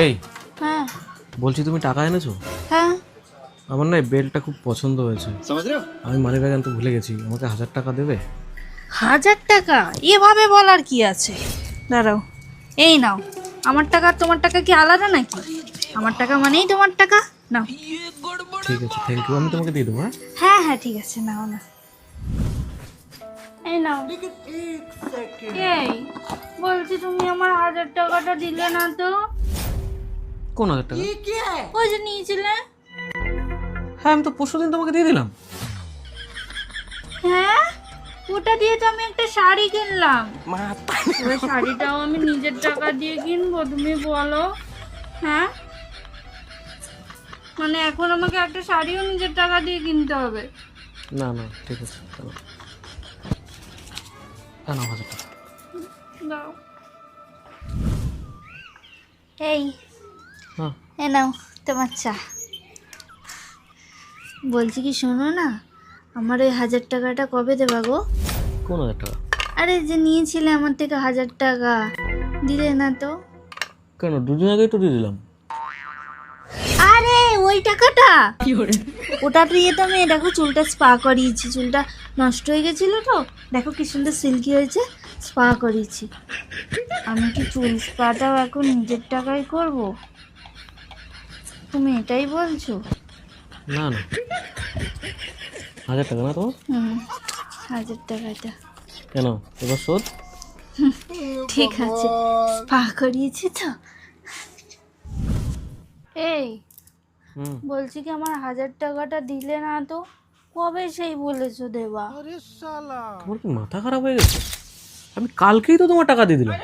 এই হ্যাঁ বলছি তুমি টাকা এনেছো? হ্যাঁ আমার না এই বেল্টটা খুব পছন্দ হয়েছে, আমি মানি ব্যাগ আনতে ভুলে গেছি, আমাকে 1000 টাকা দেবে? 1000 টাকা? এভাবে বলার কি আছে? দাঁড়াও, এই নাও। আমার টাকা আর তোমার টাকা কি আলাদা নাকি? আমার টাকা মানেই তোমার টাকা। নাও। ঠিক আছে, থ্যাংক ইউ, আমি তোমাকে দিয়ে দেবো। হ্যাঁ হ্যাঁ হ্যাঁ ঠিক আছে, নাও না। এই নাও। এই বলছি, তুমি আমার 1000 টাকাটা দিলে না তো? কোন 1000 টাকা? ওই যে নিয়েছিলে। হ্যাঁ আমি তো পরশুদিন তোমাকে দিয়ে দিলাম। হ্যাঁ, ওটা দিয়ে তো আমি একটা শাড়ি কিনলাম। ওই শাড়িটাও আমি নিজের টাকা দিয়ে কিনবো, তুমি বলো? হ্যাঁ, মানে এখন আমাকে একটা শাড়িও নিজের টাকা দিয়ে কিনতে হবে? না না ঠিক আছে, চলো। না 1000 টাকা দাও। এই হ্যাঁ এ নাও তোমার চা। বলছি কি, শোনো না, আমার ওই 1000 টাকাটা কবে দেবা গো? কোন 1000 টাকা? আরে যে নিয়েছিলে আমার থেকে 1000 টাকা, দিলে না তো? কেন, দুদিন আগেই তো দিয়ে দিলাম। আরে ওই টাকাটা, ওটা দিয়ে তো আমি দেখো চুলটা স্পা করিয়েছি। চুলটা নষ্ট হয়ে গেছিল তো, দেখো কি সুন্দর সিল্কি হয়েছে, স্পা করিয়েছি। আমি কি চুল স্পাটাও এখন নিজের টাকায় করব? তুমি এটাই বলছো? না না 1000 টাকা না তোমার? 1000 টাকাটা কেন, এবার শোধ। ঠিক আছে, স্পা করিয়েছি তো। এই বলছি কি, আমার 1000 টাকাটা দিলে না তো? কবে সেই বলেছো দেবা? তোমার কি মাথা খারাপ হয়ে গেছে? আমি কালকেই তো তোমার টাকা দিয়ে দিলাম।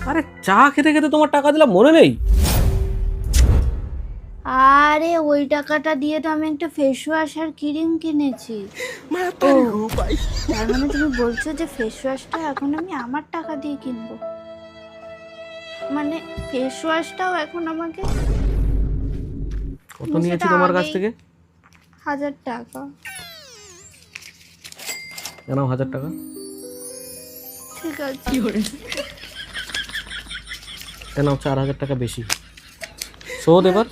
আরে চা খেতে খেতে তোমার টাকা দিলাম, মনে নেই? আরে ওই টাকাটা দিয়ে তো আমি একটা ফেস ওয়াশ আর ক্রিম কিনেছি। ও, তার মানে তুমি বলছো যে ফেস ওয়াশটা এখন আমি আমার টাকা দিয়ে কিনবো? মানে ফেস ওয়াশটাও এখন আমাকে? কত নিয়েছি তোমার কাছ থেকে? 1000 টাকা। কেন 1000 টাকা? ঠিক আছে। কেন 4000 টাকা বেশি? শোধ এবার,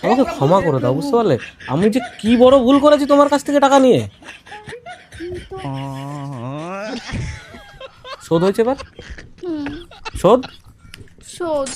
আমাকে ক্ষমা করে দাও, বুঝতে পারলে? আমি যে কি বড় ভুল করেছি তোমার কাছ থেকে টাকা নিয়ে। শোধ হয়েছে এবার, শোধ। শোধ।